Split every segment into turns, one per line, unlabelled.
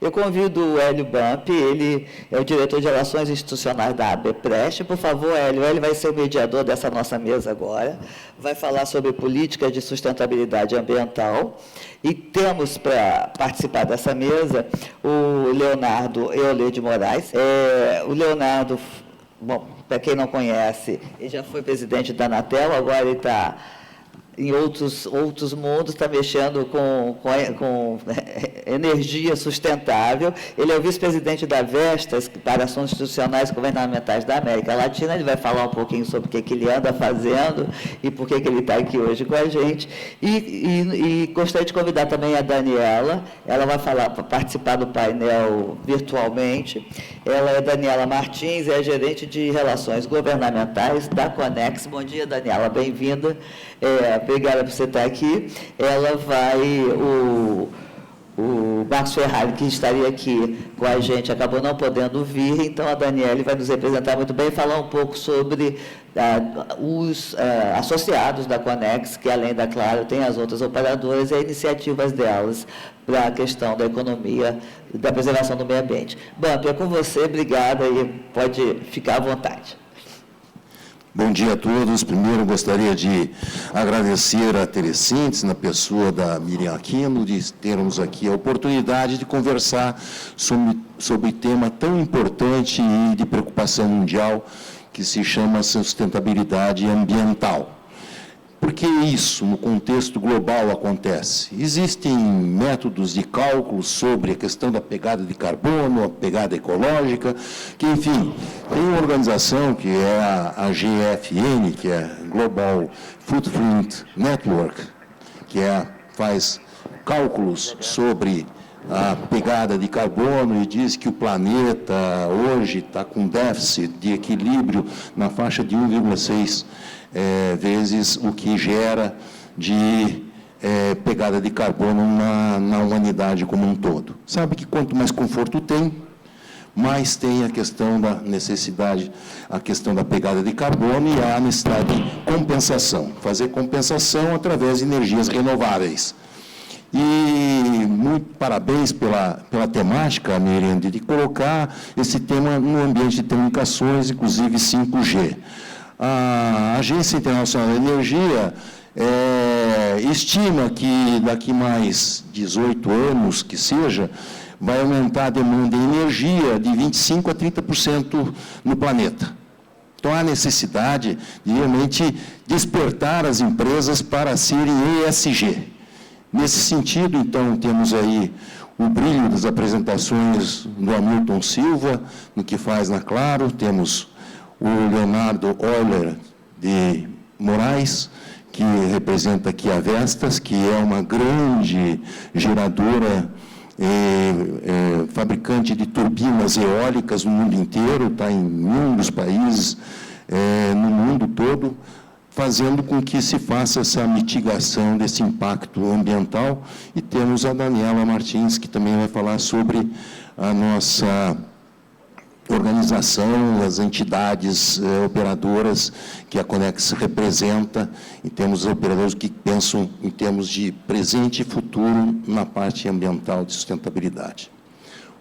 Eu convido o Hélio Bump, ele é o diretor de Relações Institucionais da ABPREST. Por favor, Hélio, ele vai ser o mediador dessa nossa mesa agora, vai falar sobre políticas de sustentabilidade ambiental. E temos para participar dessa mesa o Leonardo Eolê de Moraes. O Leonardo, bom, para quem não conhece, ele já foi presidente da Anatel, agora ele está em outros mundos, está mexendo com energia sustentável. Ele é o vice-presidente da Vestas, para Assuntos Institucionais e Governamentais da América Latina. Ele vai falar um pouquinho sobre o que ele anda fazendo e por que ele está aqui hoje com a gente. E gostaria de convidar também a Daniela. Ela vai participar do painel virtualmente. Ela é Daniela Martins, é gerente de Relações Governamentais da Conex. Bom dia, Daniela, bem-vinda. Obrigada por você estar aqui. Ela vai, o Marcos Ferrari, que estaria aqui com a gente, acabou não podendo vir, então a Daniela vai nos representar muito bem e falar um pouco sobre os associados da Conex, que além da Claro, tem as outras operadoras e as iniciativas delas para a questão da economia e da preservação do meio ambiente. Bump, é com você, obrigada e pode ficar à vontade.
Bom dia a todos. Primeiro, gostaria de agradecer a Telesíntese, na pessoa da Miriam Aquino, de termos aqui a oportunidade de conversar sobre tema tão importante e de preocupação mundial, que se chama sustentabilidade ambiental. Por que isso, no contexto global, acontece? Existem métodos de cálculo sobre a questão da pegada de carbono, a pegada ecológica, que, enfim, tem uma organização que é a GFN, que é Global Footprint Network, que faz cálculos sobre a pegada de carbono e diz que o planeta hoje está com déficit de equilíbrio na faixa de 1,6 vezes o que gera de pegada de carbono na humanidade como um todo. Sabe que quanto mais conforto tem, mais tem a questão da necessidade, a questão da pegada de carbono e a necessidade de compensação, fazer compensação através de energias renováveis. E muito parabéns pela temática, Miriam, de colocar esse tema no ambiente de comunicações, inclusive 5G. A Agência Internacional de Energia estima que daqui mais 18 anos, que seja, vai aumentar a demanda de energia de 25% a 30% no planeta. Então, há necessidade de realmente despertar as empresas para serem ESG. Nesse sentido, então, temos aí o brilho das apresentações do Hamilton Silva, no que faz na Claro, temos o Leonardo Euler de Moraes, que representa aqui a Vestas, que é uma grande geradora, fabricante de turbinas eólicas no mundo inteiro, está em inúmeros países no mundo todo, fazendo com que se faça essa mitigação desse impacto ambiental. E temos a Daniela Martins, que também vai falar sobre a nossa organização, as entidades operadoras que a Conex representa, e temos operadores que pensam em termos de presente e futuro na parte ambiental de sustentabilidade.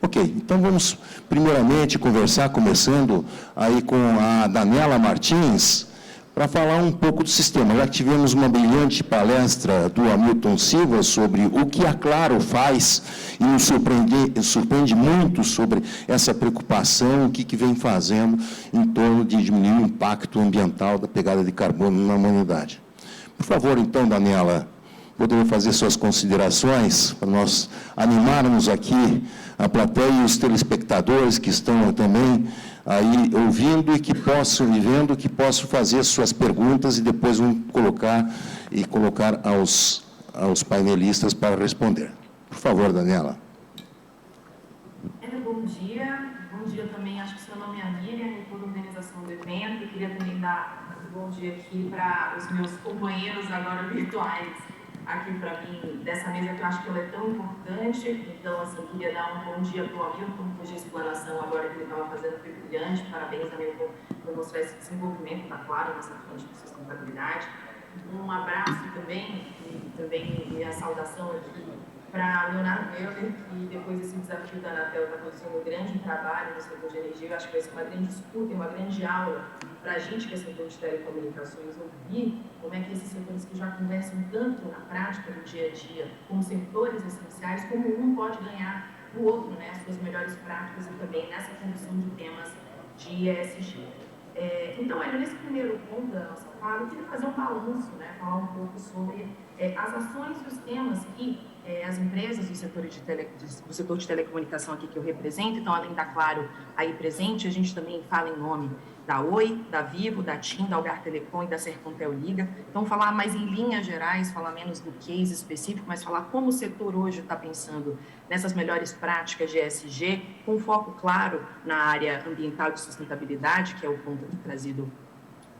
Ok, então vamos primeiramente conversar, começando aí com a Daniela Martins, para falar um pouco do sistema. Já tivemos uma brilhante palestra do Hamilton Silva sobre o que a Claro faz e nos surpreende muito sobre essa preocupação, o que vem fazendo em torno de diminuir o impacto ambiental da pegada de carbono na humanidade. Por favor, então, Daniela, poderia fazer suas considerações para nós animarmos aqui a plateia e os telespectadores que estão também aí ouvindo e que possam e vendo, que possam fazer suas perguntas e depois vão colocar aos painelistas para responder. Por favor, Daniela.
Bom dia também, acho que seu nome é Miriam, e por organização do evento. Eu queria também dar um bom dia aqui para os meus companheiros agora virtuais, aqui para mim, dessa mesa que eu acho que ela é tão importante. Então, assim, queria dar um bom dia para o Hamilton, cuja explanação agora que ele estava fazendo foi brilhante. Parabéns também por mostrar esse desenvolvimento da Claro nessa frente de sustentabilidade. Um abraço também, e também minha saudação aqui para Leonardo Euler, que depois desse desafio da Anatel está conduzindo um grande trabalho no setor de energia. Eu acho que vai ser uma grande disputa e uma grande aula para a gente, que é setor de telecomunicações, ouvir como é que esses setores que já conversam tanto na prática, no dia a dia, como setores essenciais, como um pode ganhar do outro, né, as suas melhores práticas e também nessa condução de temas de ESG. Então, nesse primeiro ponto da nossa fala, eu queria fazer um balanço, né, falar um pouco sobre as ações e os temas que as empresas do setor de telecomunicação aqui que eu represento. Então, além da Claro aí presente, a gente também fala em nome da Oi, da Vivo, da TIM, da Algar Telecom e da Sercontel Liga. Então, falar mais em linhas gerais, falar menos do case específico, mas falar como o setor hoje está pensando nessas melhores práticas de ESG, com foco claro na área ambiental de sustentabilidade, que é o ponto aqui trazido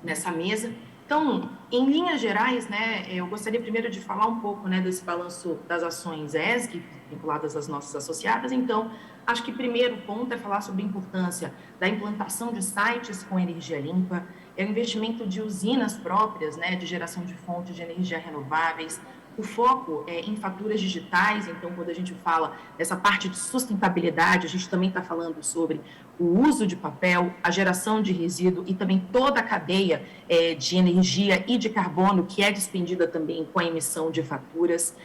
nessa mesa. Então, em linhas gerais, né, eu gostaria primeiro de falar um pouco, né, desse balanço das ações ESG, vinculadas às nossas associadas. Então, acho que o primeiro ponto é falar sobre a importância da implantação de sites com energia limpa, o investimento de usinas próprias, né, de geração de fontes de energia renováveis, o foco em faturas digitais. Então, quando a gente fala dessa parte de sustentabilidade, a gente também está falando sobre o uso de papel, a geração de resíduo e também toda a cadeia de energia e de carbono que é despendida também com a emissão de faturas.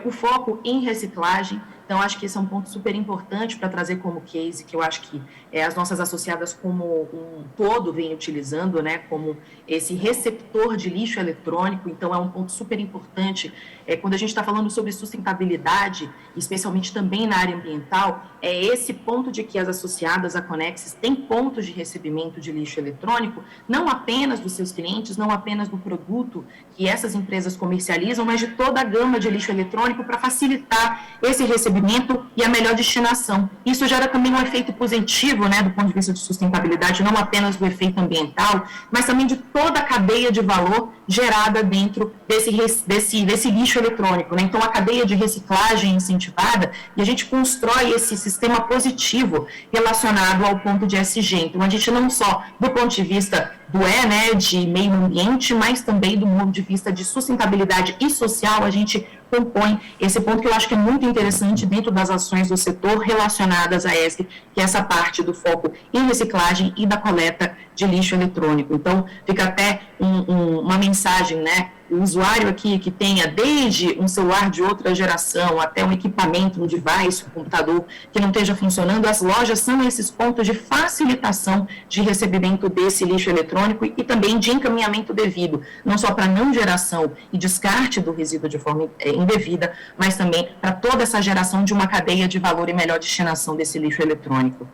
O foco em reciclagem. Então, acho que esse é um ponto super importante para trazer como case, que eu acho que as nossas associadas como um todo vêm utilizando, né, como esse receptor de lixo eletrônico. Então, é um ponto super importante. Quando a gente está falando sobre sustentabilidade, especialmente também na área ambiental, é esse ponto de que as associadas, a Conexis, têm pontos de recebimento de lixo eletrônico, não apenas dos seus clientes, não apenas do produto que essas empresas comercializam, mas de toda a gama de lixo eletrônico para facilitar esse recebimento e a melhor destinação. Isso gera também um efeito positivo, né, do ponto de vista de sustentabilidade, não apenas do efeito ambiental, mas também de toda a cadeia de valor gerada dentro desse lixo eletrônico, né? Então, a cadeia de reciclagem incentivada, e a gente constrói esse sistema positivo relacionado ao ponto de ESG. Então, a gente não só, do ponto de vista né, de meio ambiente, mas também do ponto de vista de sustentabilidade e social, a gente compõe esse ponto que eu acho que é muito interessante dentro das ações do setor relacionadas a ESG, que é essa parte do foco em reciclagem e da coleta de lixo eletrônico. Então, fica até uma mensagem, né? O usuário aqui que tenha desde um celular de outra geração até um equipamento, um device, um computador que não esteja funcionando, as lojas são esses pontos de facilitação de recebimento desse lixo eletrônico e também de encaminhamento devido, não só para não geração e descarte do resíduo de forma indevida, mas também para toda essa geração de uma cadeia de valor e melhor destinação desse lixo eletrônico.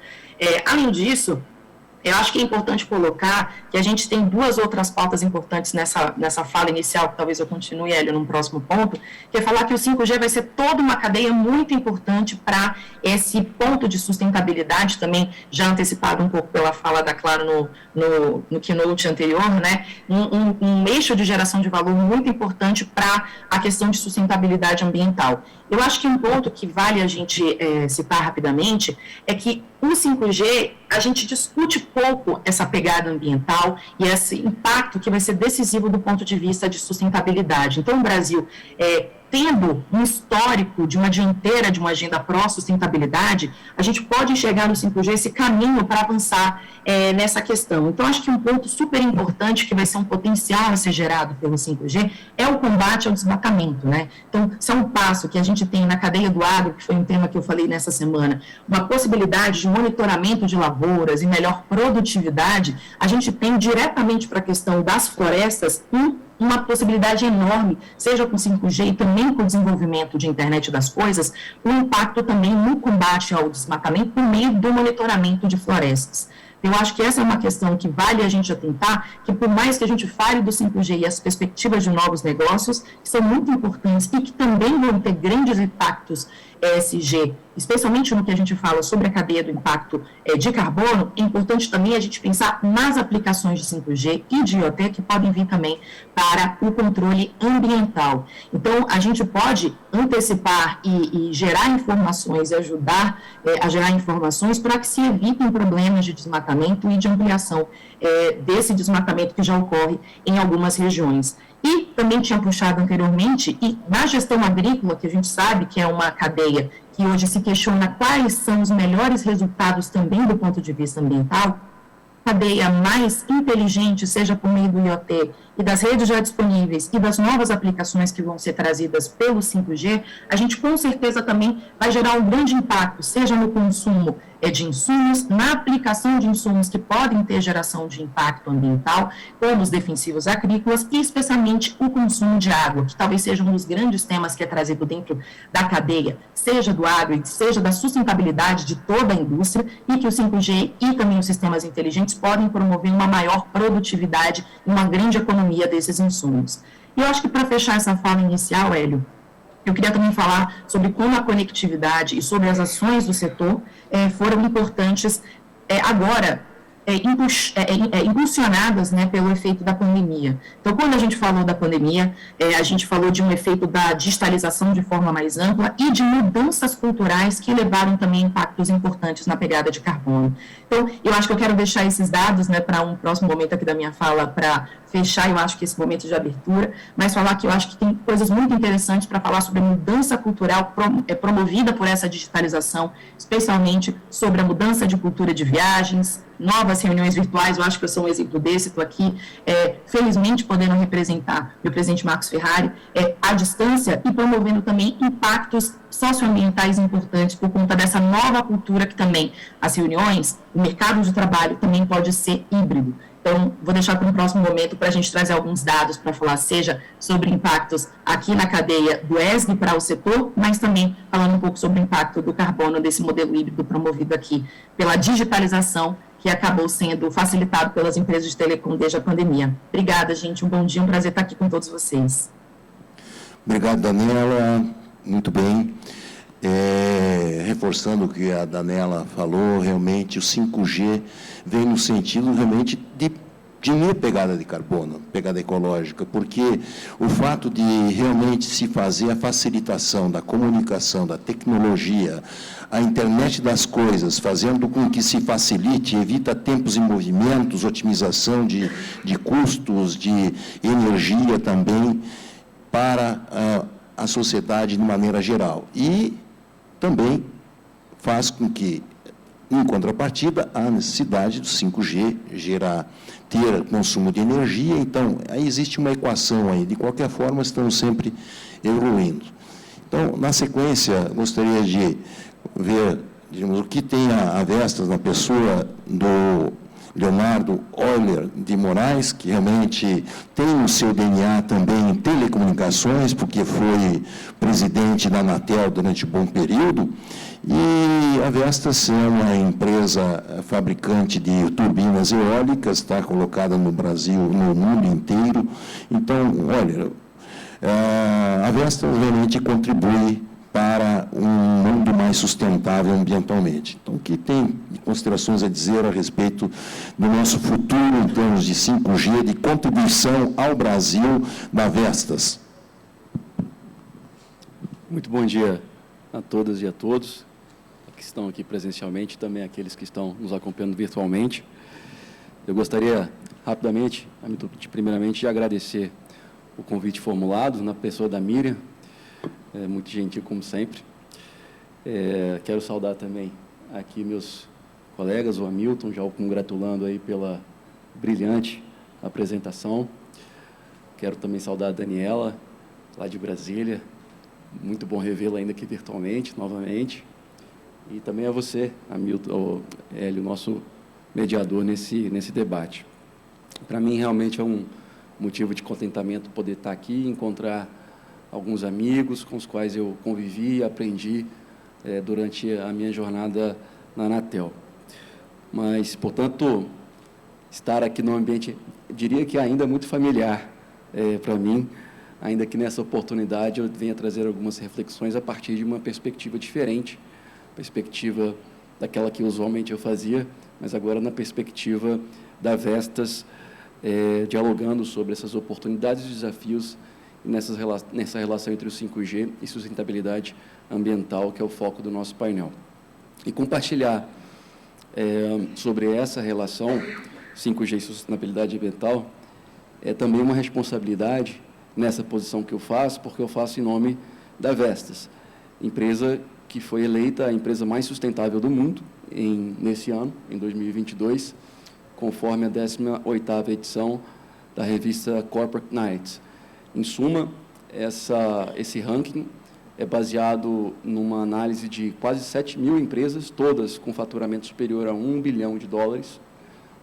Além disso, eu acho que é importante colocar que a gente tem duas outras pautas importantes nessa fala inicial, que talvez eu continue, Hélio, num próximo ponto, que é falar que o 5G vai ser toda uma cadeia muito importante para esse ponto de sustentabilidade, também já antecipado um pouco pela fala da Claro no keynote anterior, né? Um eixo de geração de valor muito importante para a questão de sustentabilidade ambiental. Eu acho que um ponto que vale a gente citar rapidamente é que o 5G, a gente discute pouco essa pegada ambiental e esse impacto que vai ser decisivo do ponto de vista de sustentabilidade. Então, o Brasil, tendo um histórico de uma dianteira de uma agenda pró-sustentabilidade, a gente pode enxergar no 5G esse caminho para avançar nessa questão. Então, acho que um ponto super importante que vai ser um potencial a ser gerado pelo 5G é o combate ao desmatamento, né? Então, isso é um passo que a gente tem na cadeia do agro, que foi um tema que eu falei nessa semana, uma possibilidade de monitoramento de lavouras e melhor produtividade, a gente tem diretamente para a questão das florestas uma possibilidade enorme, seja com 5G e também com o desenvolvimento de internet das coisas, um impacto também no combate ao desmatamento por meio do monitoramento de florestas. Eu acho que essa é uma questão que vale a gente atentar, que por mais que a gente fale do 5G e as perspectivas de novos negócios, que são muito importantes e que também vão ter grandes impactos ESG, especialmente no que a gente fala sobre a cadeia do impacto de carbono, é importante também a gente pensar nas aplicações de 5G e de IoT que podem vir também para o controle ambiental. Então, a gente pode antecipar e gerar informações e ajudar a gerar informações para que se evitem problemas de desmatamento e de ampliação desse desmatamento que já ocorre em algumas regiões.
E também tinha puxado anteriormente, e na gestão agrícola, que a gente sabe que é uma cadeia que hoje se questiona quais são os melhores resultados também do ponto de vista ambiental, cadeia mais inteligente, seja por meio do IoT e das redes já disponíveis e das novas aplicações que vão ser trazidas pelo 5G, a gente com certeza também vai gerar um grande impacto, seja no consumo de insumos, na aplicação de insumos que podem ter geração de impacto ambiental, como os defensivos agrícolas e especialmente o consumo de água, que talvez seja um dos grandes temas que é trazido dentro da cadeia, seja do agro e seja da sustentabilidade de toda a indústria, e que o 5G e também os sistemas inteligentes podem promover uma maior produtividade e uma grande economia desses insumos. E eu acho que para fechar essa fala inicial, Hélio, eu queria também falar sobre como a conectividade e sobre as ações do setor foram importantes agora, impulsionadas, né, pelo efeito da pandemia. Então, quando a gente falou da pandemia, a gente falou de um efeito da digitalização de forma mais ampla e de mudanças culturais que levaram também impactos importantes na pegada de carbono. Então, eu acho que eu quero deixar esses dados, né, para um próximo momento aqui da minha fala, para fechar, eu acho que esse momento de abertura, mas falar que eu acho que tem coisas muito interessantes para falar sobre a mudança cultural promovida por essa digitalização, especialmente sobre a mudança de cultura de viagens, novas reuniões virtuais. Eu acho que eu sou um exemplo desse, estou aqui, felizmente, podendo representar meu presidente Marcos Ferrari, à distância, e promovendo também impactos socioambientais importantes por conta dessa nova cultura que também as reuniões, o mercado de trabalho também pode ser híbrido. Então, vou deixar para um próximo momento para a gente trazer alguns dados para falar, seja sobre impactos aqui na cadeia do ESG para o setor, mas também falando um pouco sobre o impacto do carbono desse modelo híbrido promovido aqui pela digitalização, que acabou sendo facilitado pelas empresas de telecom desde a pandemia. Obrigada, gente. Um bom dia, um prazer estar aqui com todos vocês.
Obrigado, Daniela. Muito bem. Reforçando o que a Daniela falou, realmente o 5G vem no sentido realmente de diminuir a pegada de carbono, pegada ecológica, porque o fato de realmente se fazer a facilitação da comunicação, da tecnologia, a internet das coisas, fazendo com que se facilite, evita tempos e movimentos, otimização de custos, de energia também, para a sociedade de maneira geral. E também faz com que, em contrapartida, a necessidade do 5G ter consumo de energia. Então, aí existe uma equação aí. De qualquer forma, estamos sempre evoluindo. Então, na sequência, gostaria de ver, digamos, o que tem a Vestas na pessoa do Leonardo Euler de Moraes, que realmente tem o seu DNA também em telecomunicações, porque foi presidente da Anatel durante um bom período. E a Vestas é uma empresa fabricante de turbinas eólicas, está colocada no Brasil, no mundo inteiro. Então, olha, a Vestas realmente contribui para um mundo mais sustentável ambientalmente. Então, o que tem de considerações a dizer a respeito do nosso futuro em termos de 5G, de contribuição ao Brasil da Vestas?
Muito bom dia a todas e a todos que estão aqui presencialmente, também aqueles que estão nos acompanhando virtualmente. Eu gostaria, rapidamente, primeiramente, de agradecer o convite formulado na pessoa da Miriam, muito gentil como sempre. Quero saudar também aqui meus colegas, o Hamilton, já o congratulando aí pela brilhante apresentação. Quero também saudar a Daniela, lá de Brasília, muito bom revê-la ainda aqui virtualmente, novamente. E também a você, Hamilton, Hélio, nosso mediador nesse debate. Para mim, realmente é um motivo de contentamento poder estar aqui e encontrar alguns amigos com os quais eu convivi e aprendi durante a minha jornada na Anatel. Mas, portanto, estar aqui num ambiente, diria que ainda muito familiar para mim, ainda que nessa oportunidade eu venha trazer algumas reflexões a partir de uma perspectiva diferente, perspectiva daquela que usualmente eu fazia, mas agora na perspectiva da Vestas, dialogando sobre essas oportunidades e desafios nessa relação entre o 5G e sustentabilidade ambiental, que é o foco do nosso painel. E compartilhar sobre essa relação 5G e sustentabilidade ambiental é também uma responsabilidade nessa posição que eu faço, porque eu faço em nome da Vestas, empresa que foi eleita a empresa mais sustentável do mundo nesse ano, em 2022, conforme a 18ª edição da revista Corporate Knights. Em suma, esse ranking é baseado numa análise de quase 7.000 empresas, todas com faturamento superior a $1 bilhão,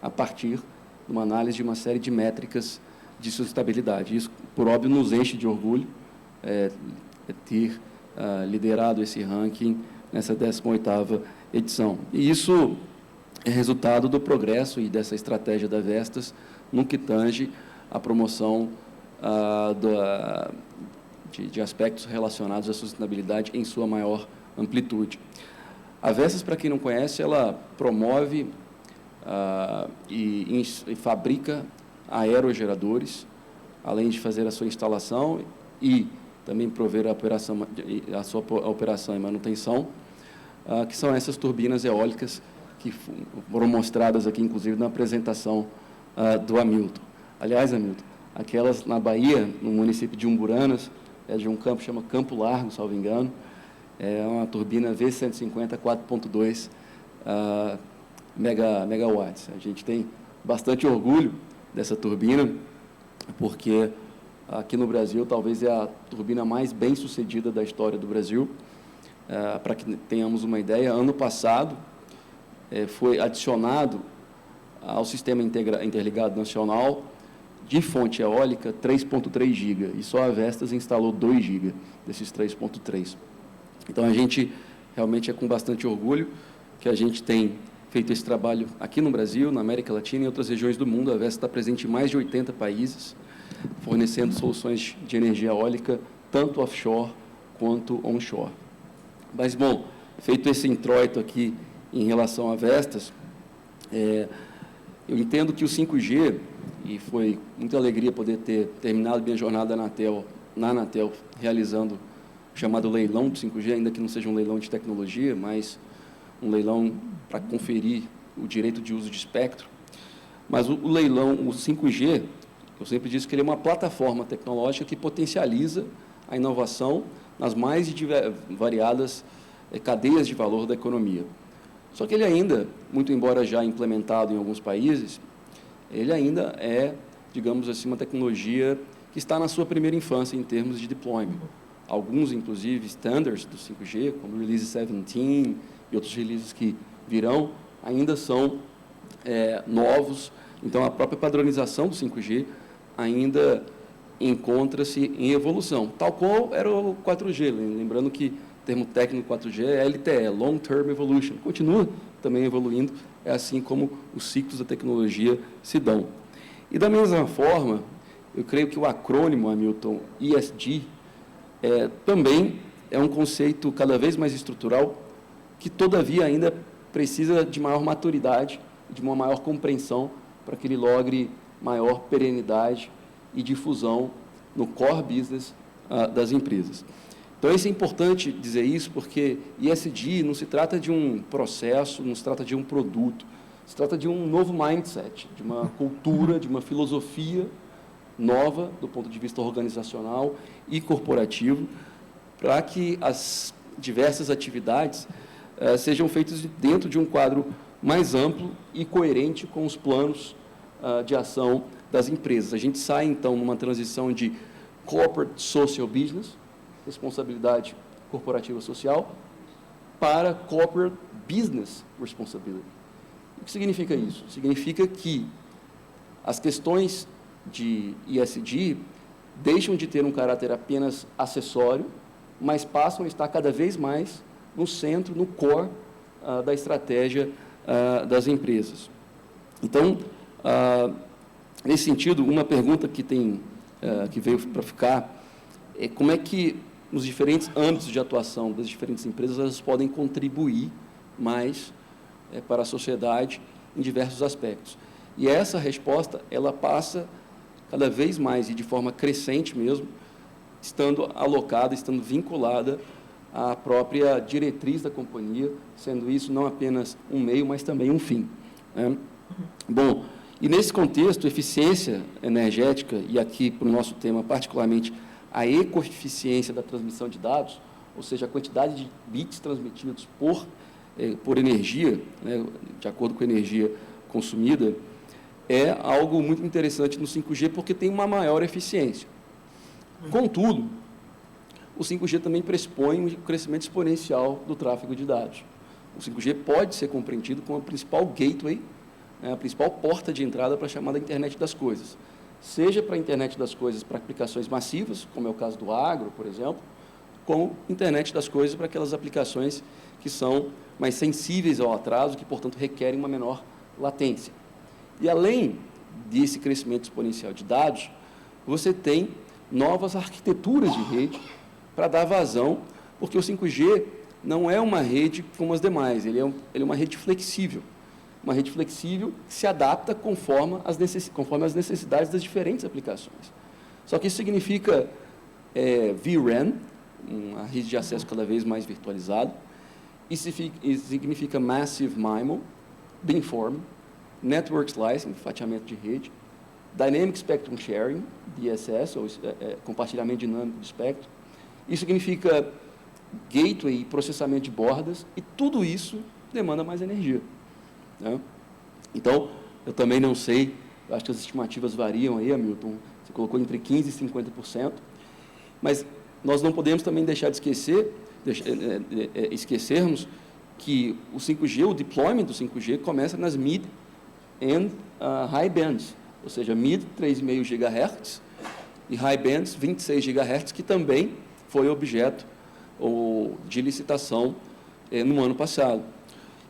a partir de uma análise de uma série de métricas de sustentabilidade. Isso, por óbvio, nos enche de orgulho ter liderado esse ranking nessa 18ª edição. E isso é resultado do progresso e dessa estratégia da Vestas no que tange a promoção de aspectos relacionados à sustentabilidade em sua maior amplitude. A Vestas, para quem não conhece, ela promove e fabrica aerogeradores, além de fazer a sua instalação e também prover a sua operação e manutenção, que são essas turbinas eólicas que foram mostradas aqui, inclusive, na apresentação do Hamilton. Aliás, Hamilton, aquelas na Bahia, no município de Umburanas, de um campo chama Campo Largo, salvo engano, é uma turbina V150 4.2 megawatts. A gente tem bastante orgulho dessa turbina, porque aqui no Brasil talvez é a turbina mais bem sucedida da história do Brasil. Para que tenhamos uma ideia, ano passado foi adicionado ao Sistema Interligado Nacional de fonte eólica 3.3 GB, e só a Vestas instalou 2 GB desses 3.3. Então, a gente realmente é com bastante orgulho que a gente tem feito esse trabalho aqui no Brasil, na América Latina e em outras regiões do mundo. A Vestas está presente em mais de 80 países, fornecendo soluções de energia eólica, tanto offshore quanto onshore. Mas, bom, feito esse introito aqui em relação a Vestas, eu entendo que o 5G, e foi muita alegria poder ter terminado minha jornada na Anatel, realizando o chamado leilão do 5G, ainda que não seja um leilão de tecnologia, mas um leilão para conferir o direito de uso de espectro. Mas o leilão, o 5G, eu sempre disse que ele é uma plataforma tecnológica que potencializa a inovação nas mais variadas cadeias de valor da economia. Só que ele ainda, muito embora já implementado em alguns países, ele ainda é, digamos assim, uma tecnologia que está na sua primeira infância em termos de deployment. Alguns, inclusive, standards do 5G, como o Release 17 e outros releases que virão, ainda são novos. Então, a própria padronização do 5G ainda encontra-se em evolução, tal qual era o 4G. Lembrando que o termo técnico 4G é LTE, Long Term Evolution. Continua também evoluindo, é assim como os ciclos da tecnologia se dão. E, da mesma forma, eu creio que o acrônimo, Hamilton, ESG, também é um conceito cada vez mais estrutural, que, todavia, ainda precisa de maior maturidade, de uma maior compreensão, para que ele logre maior perenidade e difusão no core business das empresas. Então, é importante dizer isso, porque ESG não se trata de um processo, não se trata de um produto, se trata de um novo mindset, de uma cultura, de uma filosofia nova, do ponto de vista organizacional e corporativo, para que as diversas atividades sejam feitas dentro de um quadro mais amplo e coerente com os planos de ação das empresas. A gente sai, então, numa transição de corporate social business, responsabilidade corporativa social, para corporate business responsibility. O que significa isso? Significa que as questões de ESG deixam de ter um caráter apenas acessório, mas passam a estar cada vez mais no centro, no core da estratégia das empresas. Então, nesse sentido, uma pergunta que veio para ficar é como é que nos diferentes âmbitos de atuação das diferentes empresas elas podem contribuir mais para a sociedade em diversos aspectos. E essa resposta, ela passa cada vez mais e de forma crescente mesmo, estando alocada, estando vinculada à própria diretriz da companhia, sendo isso não apenas um meio, mas também um fim. Bom, E, nesse contexto, eficiência energética, e aqui, para o nosso tema, particularmente, a ecoeficiência da transmissão de dados, ou seja, a quantidade de bits transmitidos por energia, né, de acordo com a energia consumida, é algo muito interessante no 5G, porque tem uma maior eficiência. Contudo, o 5G também pressupõe um crescimento exponencial do tráfego de dados. O 5G pode ser compreendido como a principal gateway, né, a principal porta de entrada para a chamada internet das coisas. Seja para a internet das coisas para aplicações massivas, como é o caso do agro, por exemplo, como internet das coisas para aquelas aplicações que são mais sensíveis ao atraso, que, portanto, requerem uma menor latência. E, além desse crescimento exponencial de dados, você tem novas arquiteturas de rede para dar vazão, porque o 5G não é uma rede como as demais, ele é uma rede flexível. Uma rede flexível que se adapta conforme as necessidades das diferentes aplicações. Só que isso significa vRAN, uma rede de acesso cada vez mais virtualizada, isso significa Massive MIMO, Beamforming, Network Slicing, fatiamento de rede, Dynamic Spectrum Sharing, DSS, ou compartilhamento dinâmico de espectro. Isso significa gateway e processamento de bordas, e tudo isso demanda mais energia, né? Então, eu também não sei, eu acho que as estimativas variam aí, Hamilton, você colocou entre 15% e 50%, mas nós não podemos também deixar de esquecermos que o 5G, o deployment do 5G, começa nas mid and high bands, ou seja, mid 3,5 GHz e high bands 26 GHz, que também foi objeto de licitação no ano passado.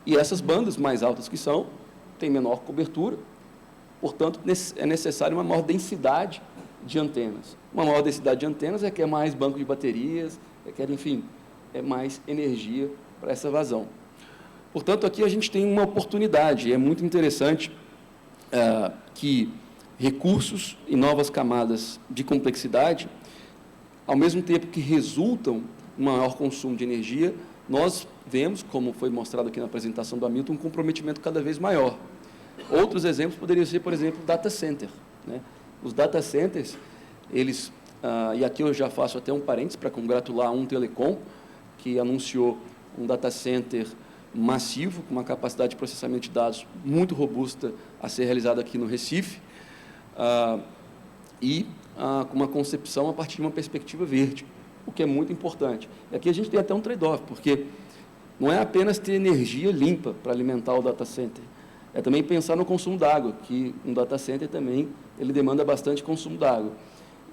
E essas bandas mais altas que têm menor cobertura, portanto, é necessária uma maior densidade de antenas. Uma maior densidade de antenas requer mais banco de baterias, requer, enfim, mais energia para essa vazão. Portanto, aqui a gente tem uma oportunidade, e é muito interessante que recursos e novas camadas de complexidade, ao mesmo tempo que resultam em maior consumo de energia, nós vemos, como foi mostrado aqui na apresentação do Hamilton, um comprometimento cada vez maior. Outros exemplos poderiam ser, por exemplo, data center, né? Os data centers, eles, e aqui eu já faço até um parênteses para congratular a Telecom, que anunciou um data center massivo, com uma capacidade de processamento de dados muito robusta a ser realizada aqui no Recife, com uma concepção a partir de uma perspectiva verde, o que é muito importante. E aqui a gente tem até um trade-off, porque não é apenas ter energia limpa para alimentar o data center, é também pensar no consumo d'água, que um data center também ele demanda bastante consumo d'água.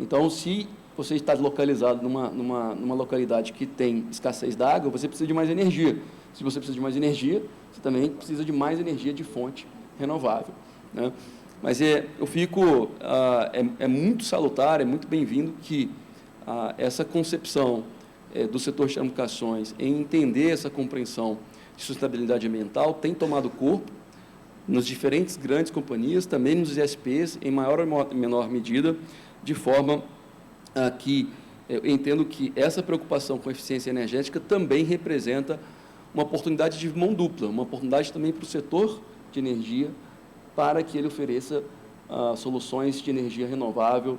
Então, se você está localizado numa localidade que tem escassez d'água, você precisa de mais energia. Se você precisa de mais energia, você também precisa de mais energia de fonte renovável, né? Mas eu fico, é muito salutar, é muito bem-vindo que essa concepção do setor de telecomunicações em entender essa compreensão de sustentabilidade ambiental tem tomado corpo nas diferentes grandes companhias, também nos ISPs, em maior ou menor medida, de forma que eu entendo que essa preocupação com a eficiência energética também representa uma oportunidade de mão dupla, uma oportunidade também para o setor de energia, para que ele ofereça soluções de energia renovável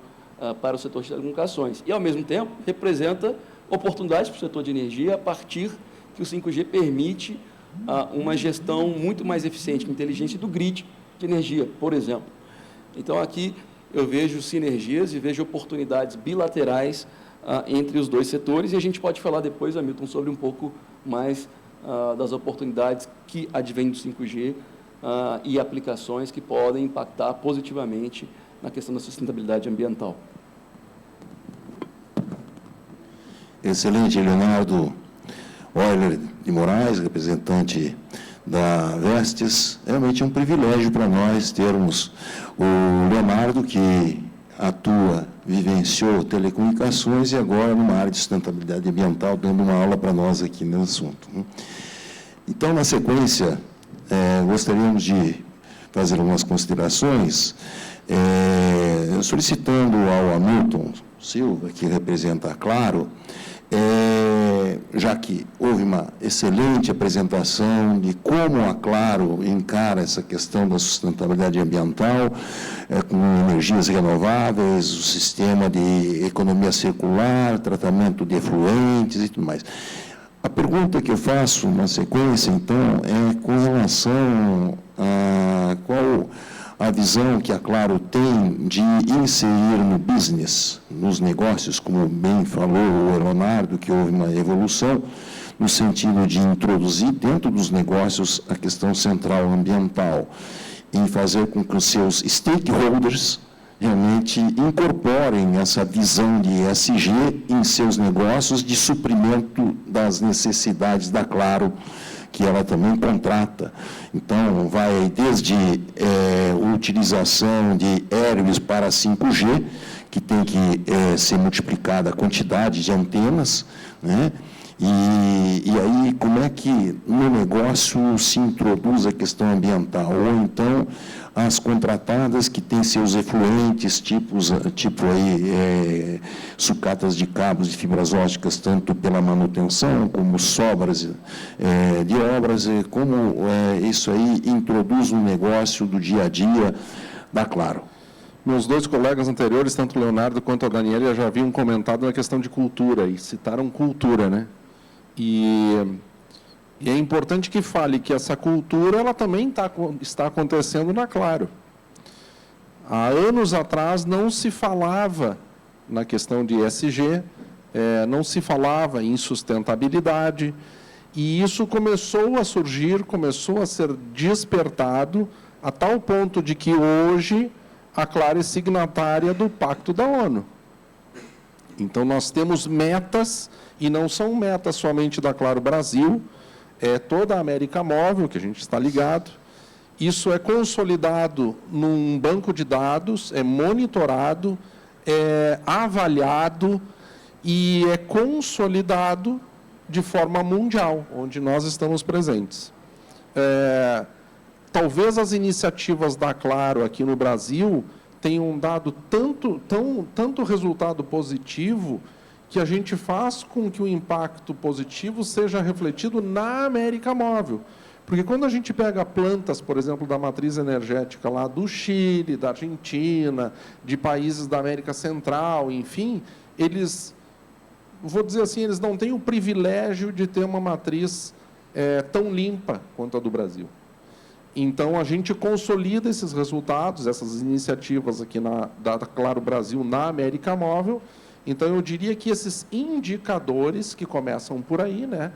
para o setor de telecomunicações. E, ao mesmo tempo, representa oportunidades para o setor de energia a partir que o 5G permite uma gestão muito mais eficiente e inteligente do grid de energia, por exemplo. Então, aqui eu vejo sinergias e vejo oportunidades bilaterais entre os dois setores, e a gente pode falar depois, Hamilton, sobre um pouco mais das oportunidades que advêm do 5G e aplicações que podem impactar positivamente na questão da sustentabilidade ambiental.
Excelente, Leonardo Euler de Moraes, representante da Vestes. Realmente é um privilégio para nós termos o Leonardo, que vivenciou telecomunicações e agora numa área de sustentabilidade ambiental, dando uma aula para nós aqui no assunto. Então, na sequência, gostaríamos de fazer algumas considerações, solicitando ao Hamilton Silva, que representa a Claro, já que houve uma excelente apresentação de como a Claro encara essa questão da sustentabilidade ambiental, com energias renováveis, o sistema de economia circular, tratamento de efluentes e tudo mais. A pergunta que eu faço na sequência, então, é com relação a qual a visão que a Claro tem de inserir no business, nos negócios, como bem falou o Leonardo, que houve uma evolução, no sentido de introduzir dentro dos negócios a questão central ambiental, em fazer com que os seus stakeholders realmente incorporem essa visão de ESG em seus negócios de suprimento das necessidades da Claro, que ela também contrata. Então, vai desde utilização de aéreos para 5G, que tem que ser multiplicada a quantidade de antenas, né? E aí, como é que no negócio se introduz a questão ambiental? Ou então, as contratadas que têm seus efluentes, tipo sucatas de cabos de fibras óticas, tanto pela manutenção, como sobras de obras, como isso aí introduz no negócio do dia a dia da Claro.
Meus dois colegas anteriores, tanto o Leonardo quanto a Daniela, já haviam comentado na questão de cultura, e citaram cultura, né? E é importante que fale que essa cultura ela também está acontecendo na Claro. Há anos atrás não se falava na questão de ESG, não se falava em sustentabilidade, e isso começou a surgir, começou a ser despertado, a tal ponto de que hoje a Claro é signatária do Pacto da ONU. Então, nós temos metas, e não são metas somente da Claro Brasil, é toda a América Móvel, que a gente está ligado. Isso é consolidado num banco de dados, é monitorado, é avaliado e é consolidado de forma mundial, onde nós estamos presentes. Talvez as iniciativas da Claro aqui no Brasil tenham dado tanto resultado positivo que a gente faz com que o impacto positivo seja refletido na América Móvel. Porque quando a gente pega plantas, por exemplo, da matriz energética lá do Chile, da Argentina, de países da América Central, enfim, eles, vou dizer assim, eles não têm o privilégio de ter uma matriz tão limpa quanto a do Brasil. Então, a gente consolida esses resultados, essas iniciativas aqui da Claro Brasil na América Móvel. Então, eu diria que esses indicadores, que começam por aí, né,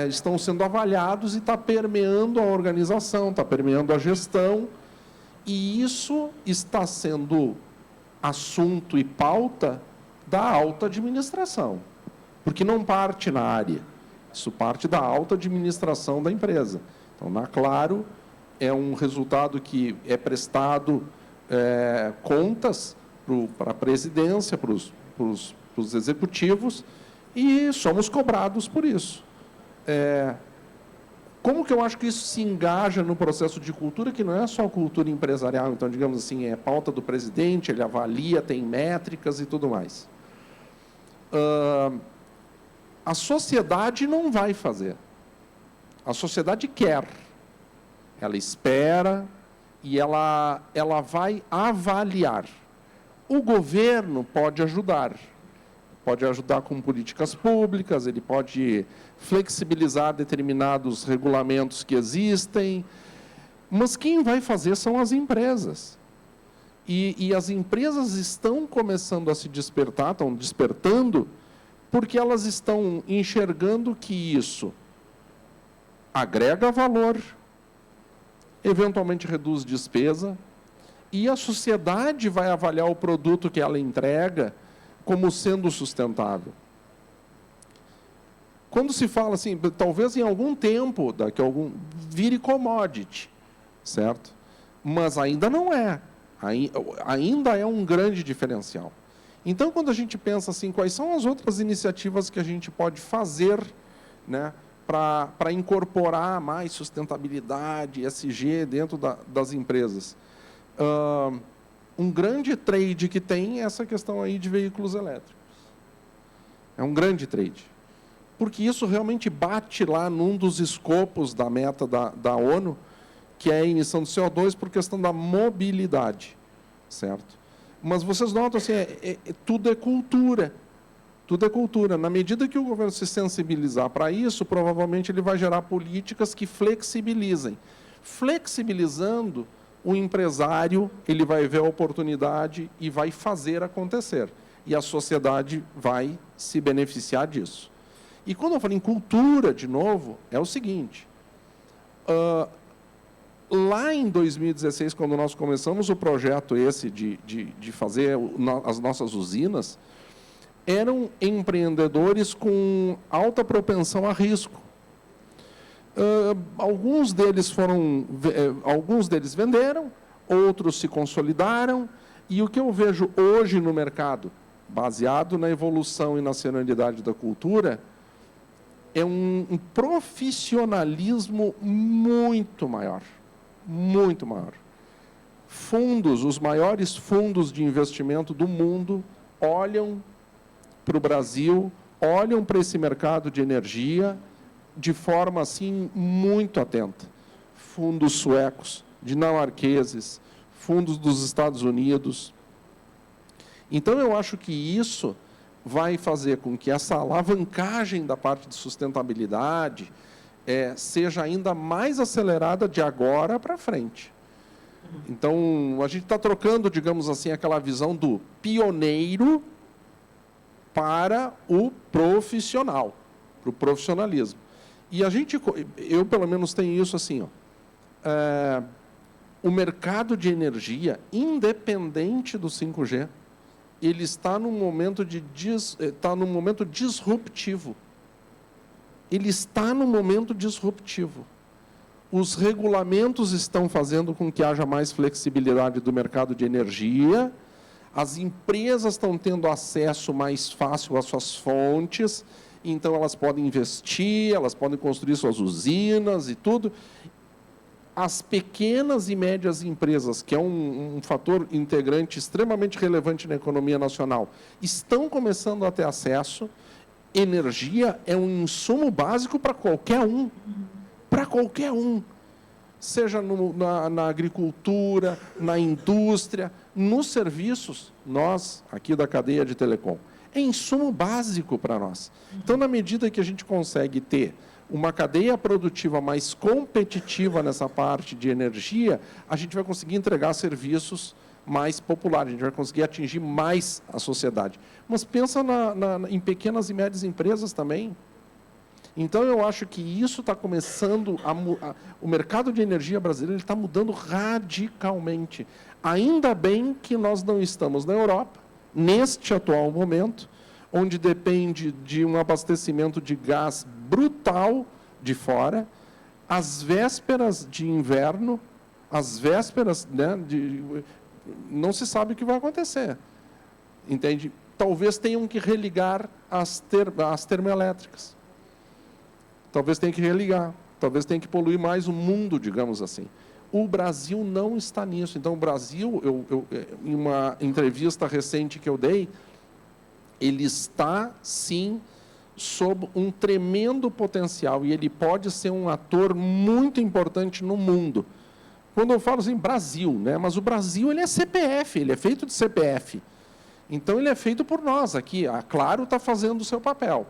estão sendo avaliados e está permeando a organização, está permeando a gestão, e isso está sendo assunto e pauta da alta administração, porque não parte na área, isso parte da alta administração da empresa. Então, na Claro, é um resultado que é prestado contas para a presidência, para os executivos, e somos cobrados por isso. Como que eu acho que isso se engaja no processo de cultura, que não é só cultura empresarial, então, digamos assim, é pauta do presidente, ele avalia, tem métricas e tudo mais. A sociedade não vai fazer. A sociedade quer. Ela espera e ela vai avaliar. O governo pode ajudar com políticas públicas, ele pode flexibilizar determinados regulamentos que existem, mas quem vai fazer são as empresas. E as empresas estão começando a se despertar, estão despertando, porque elas estão enxergando que isso agrega valor, eventualmente reduz despesa, e a sociedade vai avaliar o produto que ela entrega como sendo sustentável. Quando se fala assim, talvez em algum tempo, vire commodity, certo? Mas ainda não é. Ainda é um grande diferencial. Então, quando a gente pensa assim, quais são as outras iniciativas que a gente pode fazer, né, para incorporar mais sustentabilidade, ESG dentro das empresas? Um grande trade que tem é essa questão aí de veículos elétricos. É um grande trade. Porque isso realmente bate lá num dos escopos da meta da ONU, que é a emissão de CO2 por questão da mobilidade, certo? Mas vocês notam, assim, tudo é cultura. Tudo é cultura. Na medida que o governo se sensibilizar para isso, provavelmente ele vai gerar políticas que flexibilizem. Flexibilizando, o empresário ele vai ver a oportunidade e vai fazer acontecer. E a sociedade vai se beneficiar disso. E quando eu falo em cultura, de novo, é o seguinte. Lá em 2016, quando nós começamos o projeto esse de fazer as nossas usinas, eram empreendedores com alta propensão a risco. Alguns deles venderam, outros se consolidaram, e o que eu vejo hoje no mercado, baseado na evolução e na senioridade da cultura, é um profissionalismo muito maior. Muito maior. Os maiores fundos de investimento do mundo olham para o Brasil, olham para esse mercado de energia de forma assim muito atenta. Fundos suecos, dinamarqueses, fundos dos Estados Unidos. Então, eu acho que isso vai fazer com que essa alavancagem da parte de sustentabilidade seja ainda mais acelerada de agora para frente. Então, a gente está trocando, digamos assim, aquela visão do pioneiro para o profissional, para o profissionalismo. E eu pelo menos tenho isso assim, o mercado de energia, independente do 5G, ele está num momento disruptivo. Ele está num momento disruptivo. Os regulamentos estão fazendo com que haja mais flexibilidade do mercado de energia, as empresas estão tendo acesso mais fácil às suas fontes, então elas podem investir, elas podem construir suas usinas e tudo. As pequenas e médias empresas, que é um fator integrante extremamente relevante na economia nacional, estão começando a ter acesso. Energia é um insumo básico para qualquer um. Para qualquer um. Seja na agricultura, na indústria, nos serviços, nós, aqui da cadeia de telecom, é insumo básico para nós. Então, na medida que a gente consegue ter uma cadeia produtiva mais competitiva nessa parte de energia, a gente vai conseguir entregar serviços mais populares, a gente vai conseguir atingir mais a sociedade. Mas pensa em pequenas e médias empresas também. Então, eu acho que isso está começando o mercado de energia brasileiro está mudando radicalmente. Ainda bem que nós não estamos na Europa, neste atual momento, onde depende de um abastecimento de gás brutal de fora, às vésperas de inverno, às vésperas, né, não se sabe o que vai acontecer. Entende? Talvez tenham que religar as termoelétricas. Talvez tenha que religar. Talvez tenha que poluir mais o mundo, digamos assim. O Brasil não está nisso. Então, o Brasil, em uma entrevista recente que eu dei, ele está, sim, sob um tremendo potencial e ele pode ser um ator muito importante no mundo. Quando eu falo assim, Brasil, né? Mas o Brasil ele é CPF, ele é feito de CPF. Então, ele é feito por nós aqui. A Claro está fazendo o seu papel,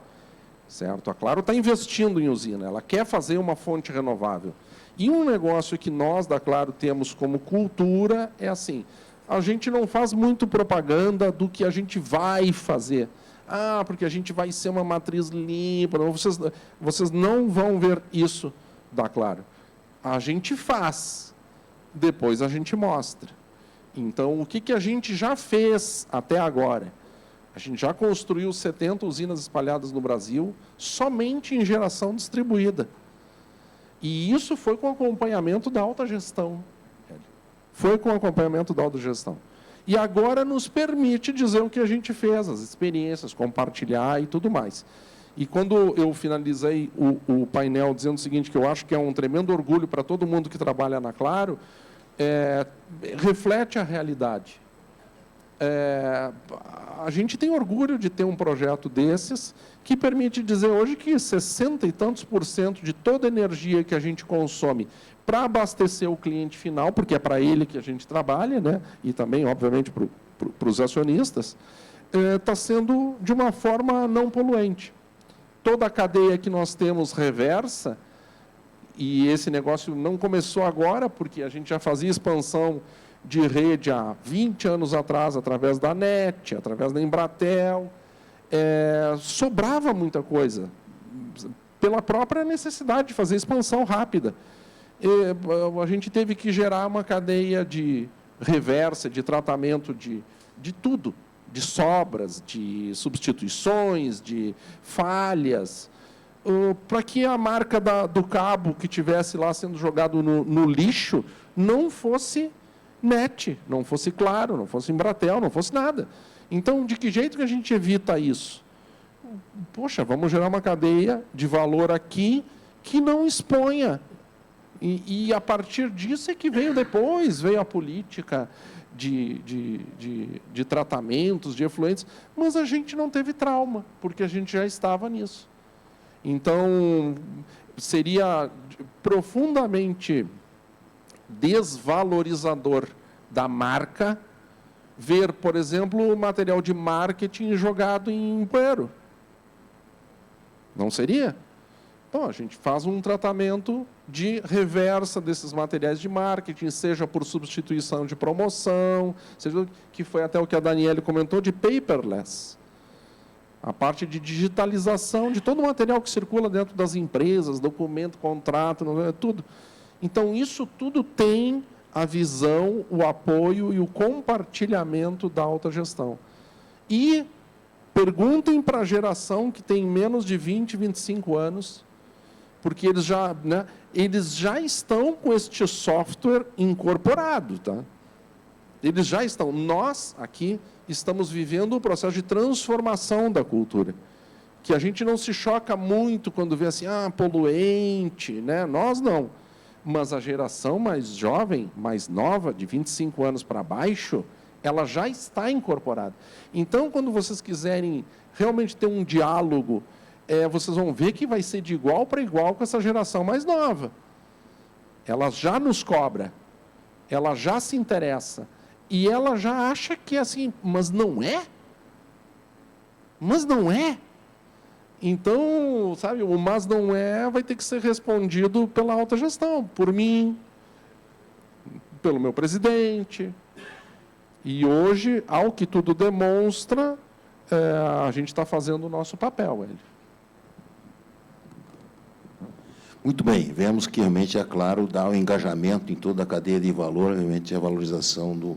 certo? A Claro está investindo em usina, ela quer fazer uma fonte renovável. E um negócio que nós, da Claro, temos como cultura é assim, a gente não faz muito propaganda do que a gente vai fazer. Ah, porque a gente vai ser uma matriz limpa. Vocês não vão ver isso da Claro. A gente faz, depois a gente mostra. Então, o que a gente já fez até agora? A gente já construiu 70 usinas espalhadas no Brasil, somente em geração distribuída. E isso foi com acompanhamento da alta gestão. Foi com acompanhamento da autogestão. E agora nos permite dizer o que a gente fez, as experiências, compartilhar e tudo mais. E quando eu finalizei o painel dizendo o seguinte, que eu acho que é um tremendo orgulho para todo mundo que trabalha na Claro, reflete a realidade. A gente tem orgulho de ter um projeto desses que permite dizer hoje que 60 e tantos % de toda a energia que a gente consome para abastecer o cliente final, porque é para ele que a gente trabalha, né? E também, obviamente, para os acionistas, está sendo de uma forma não poluente. Toda a cadeia que nós temos reversa, e esse negócio não começou agora, porque a gente já fazia expansão de rede há 20 anos atrás, através da NET, através da Embratel, sobrava muita coisa, pela própria necessidade de fazer expansão rápida. A gente teve que gerar uma cadeia de reversa, de tratamento de tudo, de sobras, de substituições, de falhas, para que a marca do cabo que tivesse lá sendo jogado no lixo não fosse NET, não fosse Claro, não fosse Embratel, não fosse nada. Então, de que jeito que a gente evita isso? Poxa, vamos gerar uma cadeia de valor aqui que não exponha. E a partir disso é que veio a política de tratamentos, de efluentes, mas a gente não teve trauma, porque a gente já estava nisso. Então, seria profundamente desvalorizador da marca ver, por exemplo, o material de marketing jogado em bueiro. Não seria? Então, a gente faz um tratamento de reversa desses materiais de marketing, seja por substituição de promoção, seja que foi até o que a Daniele comentou, de paperless. A parte de digitalização de todo o material que circula dentro das empresas, documento, contrato, tudo. Então, isso tudo tem a visão, o apoio e o compartilhamento da alta gestão. E perguntem para a geração que tem menos de 20, 25 anos, porque eles já estão com este software incorporado. Tá? Eles já estão. Nós, aqui, estamos vivendo um processo de transformação da cultura, que a gente não se choca muito quando vê assim, poluente, né? Nós não. Mas a geração mais jovem, mais nova, de 25 anos para baixo, ela já está incorporada. Então, quando vocês quiserem realmente ter um diálogo, vocês vão ver que vai ser de igual para igual com essa geração mais nova. Ela já nos cobra, ela já se interessa, e ela já acha que é assim, mas não é? Mas não é? Então, sabe, o mas não é vai ter que ser respondido pela alta gestão, por mim, pelo meu presidente. E hoje, ao que tudo demonstra, a gente está fazendo o nosso papel. Hélio.
Muito bem, vemos que realmente, é claro, dá o engajamento em toda a cadeia de valor, realmente a valorização do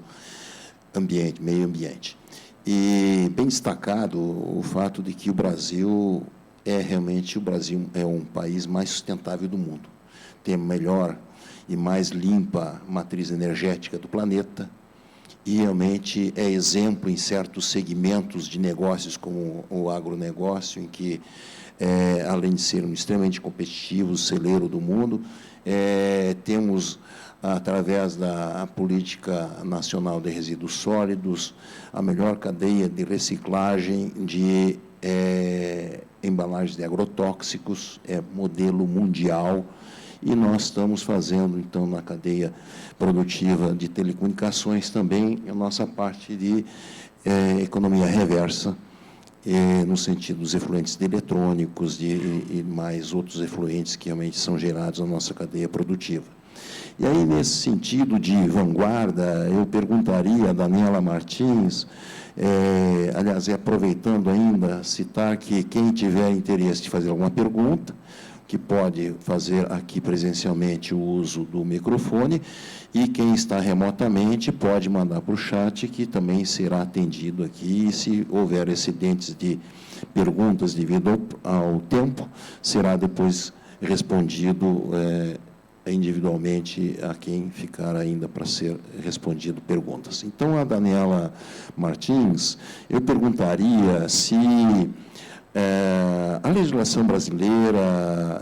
ambiente, meio ambiente. E bem destacado o fato de que o Brasil é um país mais sustentável do mundo. Tem a melhor e mais limpa matriz energética do planeta e realmente é exemplo em certos segmentos de negócios como o agronegócio, em que, além de ser um extremamente competitivo, celeiro do mundo, temos, através da Política Nacional de Resíduos Sólidos, a melhor cadeia de reciclagem de embalagens de agrotóxicos, modelo mundial, e nós estamos fazendo, então, na cadeia produtiva de telecomunicações também, a nossa parte de economia reversa, no sentido dos efluentes de eletrônicos e mais outros efluentes que realmente são gerados na nossa cadeia produtiva. E aí, nesse sentido de vanguarda, eu perguntaria a Daniela Martins, aliás, aproveitando ainda, citar que quem tiver interesse de fazer alguma pergunta, que pode fazer aqui presencialmente o uso do microfone, e quem está remotamente pode mandar para o chat, que também será atendido aqui, e se houver excedentes de perguntas devido ao tempo, será depois respondido individualmente a quem ficar ainda para ser respondido perguntas. Então, a Daniela Martins, eu perguntaria se a legislação brasileira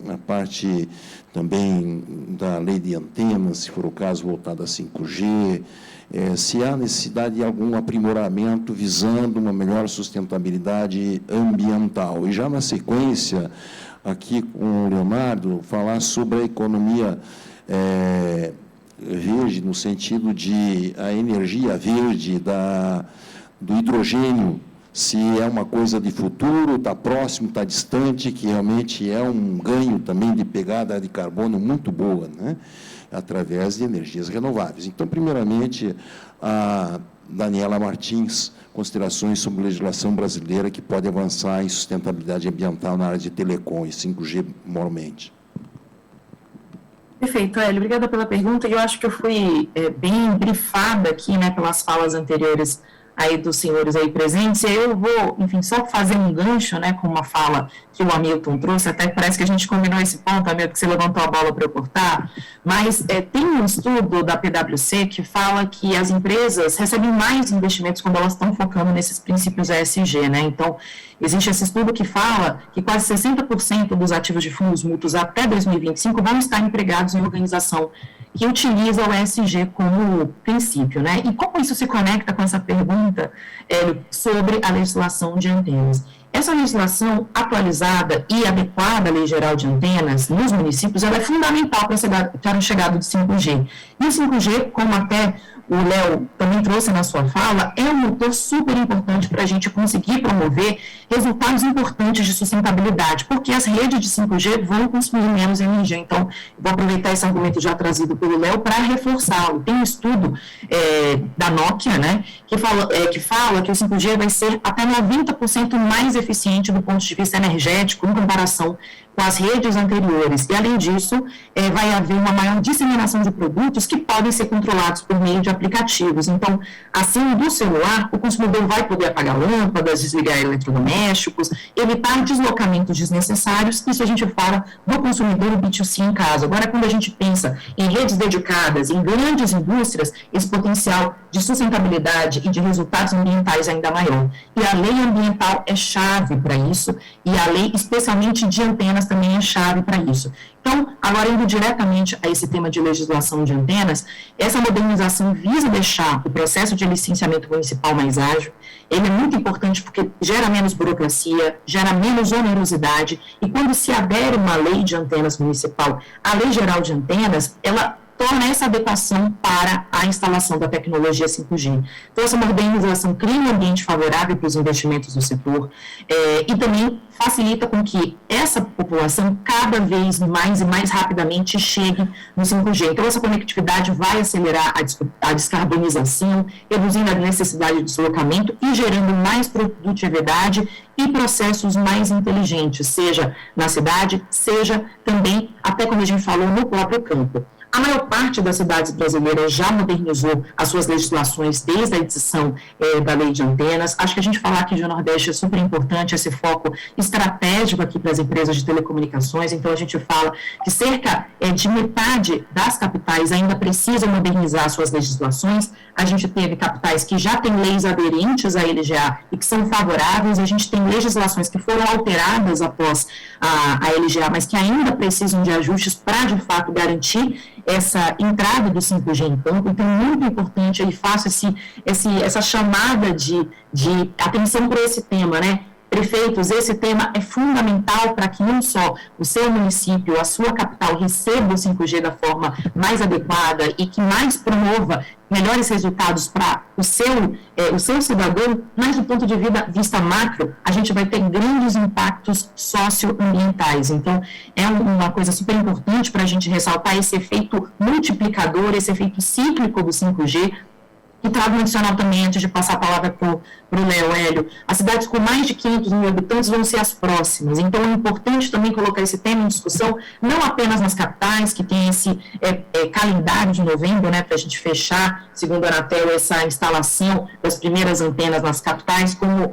a parte também da lei de antenas, se for o caso, voltada a 5G, se há necessidade de algum aprimoramento visando uma melhor sustentabilidade ambiental. E já na sequência, aqui com o Leonardo, falar sobre a economia verde, no sentido de a energia verde do hidrogênio, se é uma coisa de futuro, está próximo, está distante, que realmente é um ganho também de pegada de carbono muito boa, né? Através de energias renováveis. Então, primeiramente, a Daniela Martins, considerações sobre legislação brasileira que pode avançar em sustentabilidade ambiental na área de telecom e 5G moralmente.
Perfeito, Hélio. Obrigada pela pergunta. Eu acho que eu fui bem brifada aqui, né, pelas falas anteriores aí dos senhores aí presentes, e aí eu vou, enfim, só fazer um gancho, né, com uma fala que o Hamilton trouxe, até parece que a gente combinou esse ponto, Hamilton, que você levantou a bola para eu cortar, mas tem um estudo da PwC que fala que as empresas recebem mais investimentos quando elas estão focando nesses princípios ESG, né, então existe esse estudo que fala que quase 60% dos ativos de fundos mútuos até 2025 vão estar empregados em organização que utiliza o ESG como princípio, né? E como isso se conecta com essa pergunta sobre a legislação de antenas? Essa legislação atualizada e adequada à Lei Geral de Antenas nos municípios, ela é fundamental para a chegada do 5G. E o 5G, como até o Léo também trouxe na sua fala, é um motor super importante para a gente conseguir promover resultados importantes de sustentabilidade, porque as redes de 5G vão consumir menos energia. Então, vou aproveitar esse argumento já trazido pelo Léo para reforçá-lo. Tem um estudo da Nokia, né, que fala que o 5G vai ser até 90% mais eficiente do ponto de vista energético em comparação com as redes anteriores. E, além disso, vai haver uma maior disseminação de produtos que podem ser controlados por meio de aplicativos. Então, assim, do celular, o consumidor vai poder apagar lâmpadas, desligar eletrodomésticos, evitar deslocamentos desnecessários. Isso a gente fala do consumidor B2C em casa. Agora, quando a gente pensa em redes dedicadas, em grandes indústrias, esse potencial de sustentabilidade e de resultados ambientais ainda maior. E a lei ambiental é chave para isso, e a lei, especialmente de antenas, também é chave para isso. Então, agora indo diretamente a esse tema de legislação de antenas, essa modernização visa deixar o processo de licenciamento municipal mais ágil. Ele é muito importante porque gera menos burocracia, gera menos onerosidade, e quando se adere uma lei de antenas municipal, a Lei Geral de Antenas, ela torna essa adequação para a instalação da tecnologia 5G. Então, essa modernização cria um ambiente favorável para os investimentos do setor e também facilita com que essa população cada vez mais e mais rapidamente chegue no 5G. Então, essa conectividade vai acelerar a descarbonização, reduzindo a necessidade de deslocamento e gerando mais produtividade e processos mais inteligentes, seja na cidade, seja também, até como a gente falou, no próprio campo. A maior parte das cidades brasileiras já modernizou as suas legislações desde a edição da Lei de Antenas. Acho que a gente falar aqui de Nordeste é super importante, esse foco estratégico aqui para as empresas de telecomunicações. Então, a gente fala que cerca de metade das capitais ainda precisam modernizar suas legislações. A gente teve capitais que já têm leis aderentes à LGA e que são favoráveis. A gente tem legislações que foram alteradas após a LGA, mas que ainda precisam de ajustes para, de fato, garantir essa entrada do 5G em campo. Então, muito importante, aí faço essa chamada de atenção para esse tema, né? Prefeitos, esse tema é fundamental para que não só o seu município, a sua capital receba o 5G da forma mais adequada e que mais promova melhores resultados para o seu cidadão, mas do ponto de vista macro, a gente vai ter grandes impactos socioambientais. Então, é uma coisa super importante para a gente ressaltar esse efeito multiplicador, esse efeito cíclico do 5G. E trago um adicional também, antes de passar a palavra para o Léo, Hélio. As cidades com mais de 500 mil habitantes vão ser as próximas. Então, é importante também colocar esse tema em discussão, não apenas nas capitais, que tem esse calendário de novembro, né, para a gente fechar, segundo a Anatel, essa instalação das primeiras antenas nas capitais, como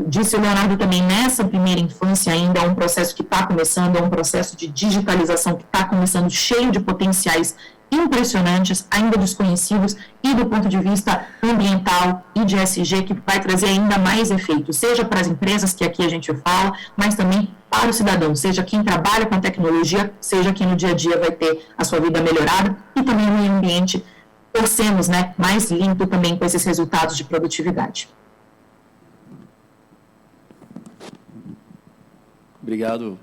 disse o Leonardo também, nessa primeira infância ainda é um processo que está começando, é um processo de digitalização que está começando, cheio de potenciais impressionantes, ainda desconhecidos, e do ponto de vista ambiental e de ESG, que vai trazer ainda mais efeito, seja para as empresas, que aqui a gente fala, mas também para o cidadão, seja quem trabalha com a tecnologia, seja quem no dia a dia vai ter a sua vida melhorada, e também o meio ambiente, torcemos, né, mais limpo também com esses resultados de produtividade.
Obrigado,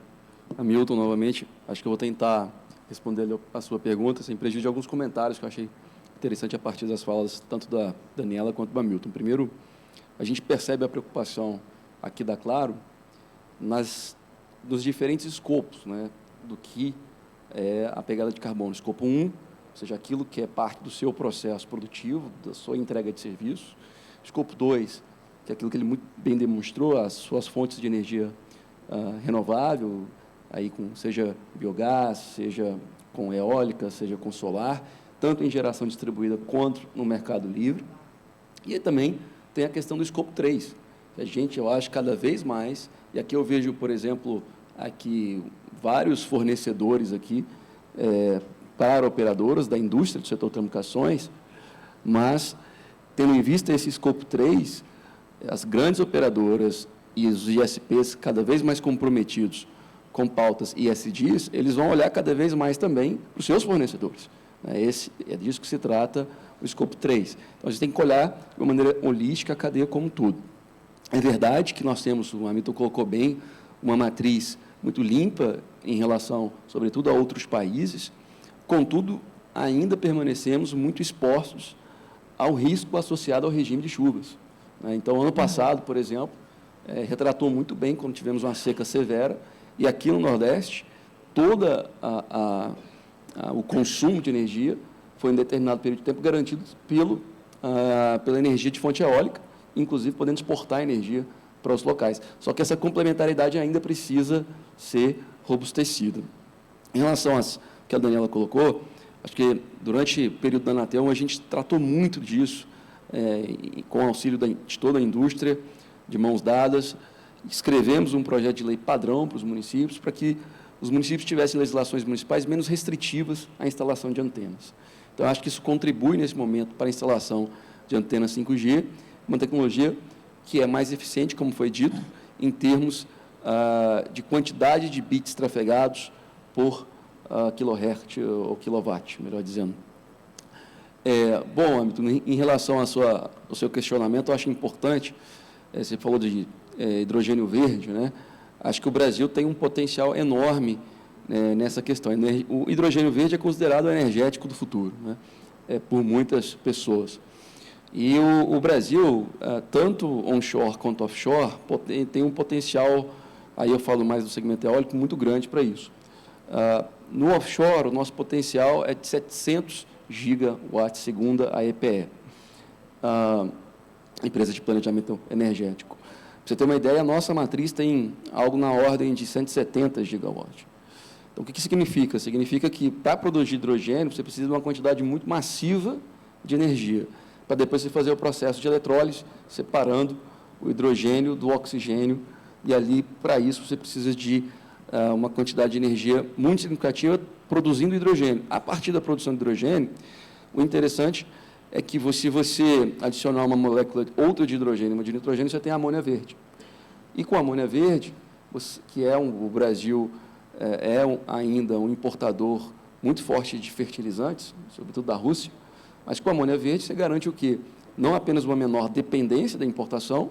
Hamilton, novamente. Acho que eu vou tentar responder a sua pergunta, sem prejuízo de alguns comentários que eu achei interessante a partir das falas tanto da Daniela quanto do Hamilton. Primeiro, a gente percebe a preocupação aqui da Claro nos diferentes escopos, né, do que é a pegada de carbono. Escopo 1, ou seja, aquilo que é parte do seu processo produtivo, da sua entrega de serviços. Escopo 2, que é aquilo que ele muito bem demonstrou, as suas fontes de energia renovável, aí seja biogás, seja com eólica, seja com solar, tanto em geração distribuída quanto no mercado livre. E aí também tem a questão do escopo 3, que a gente, eu acho, cada vez mais, e aqui eu vejo, por exemplo, aqui vários fornecedores aqui, para operadoras da indústria do setor de telecomunicações, mas, tendo em vista esse escopo 3, as grandes operadoras e os ISPs cada vez mais comprometidos com pautas ESGs, eles vão olhar cada vez mais também para os seus fornecedores. É disso que se trata o escopo 3. Então, a gente tem que olhar de uma maneira holística a cadeia como um todo. É verdade que nós temos, o Hamilton colocou bem, uma matriz muito limpa em relação, sobretudo, a outros países, contudo, ainda permanecemos muito expostos ao risco associado ao regime de chuvas. Então, ano passado, por exemplo, retratou muito bem quando tivemos uma seca severa, e aqui no Nordeste, todo o consumo de energia foi em determinado período de tempo garantido pela energia de fonte eólica, inclusive podendo exportar energia para os locais. Só que essa complementaridade ainda precisa ser robustecida. Em relação às que a Daniela colocou, acho que durante o período da Anatel a gente tratou muito disso, com o auxílio de toda a indústria, de mãos dadas, escrevemos um projeto de lei padrão para os municípios, para que os municípios tivessem legislações municipais menos restritivas à instalação de antenas. Então, acho que isso contribui, nesse momento, para a instalação de antenas 5G, uma tecnologia que é mais eficiente, como foi dito, em termos de quantidade de bits trafegados por kilohertz ou kilowatt, melhor dizendo. Bom, Hamilton, em relação ao seu questionamento, eu acho importante, você falou de hidrogênio verde, né? Acho que o Brasil tem um potencial enorme nessa questão. O hidrogênio verde é considerado o energético do futuro, né? Por muitas pessoas. E o Brasil, tanto onshore quanto offshore, tem um potencial, aí eu falo mais do segmento eólico, muito grande para isso. No offshore, o nosso potencial é de 700 gigawatts, segundo a EPE, Empresa de Planejamento Energético. Para você ter uma ideia, a nossa matriz tem algo na ordem de 170 gigawatts. Então, o que significa? Significa que, para produzir hidrogênio, você precisa de uma quantidade muito massiva de energia, para depois você fazer o processo de eletrólise, separando o hidrogênio do oxigênio, e ali, para isso, você precisa de uma quantidade de energia muito significativa produzindo hidrogênio. A partir da produção de hidrogênio, o interessante é que se você adicionar uma molécula, outra de hidrogênio, uma de nitrogênio, você tem a amônia verde. E com a amônia verde, o Brasil ainda um importador muito forte de fertilizantes, sobretudo da Rússia, mas com a amônia verde você garante o quê? Não apenas uma menor dependência da importação,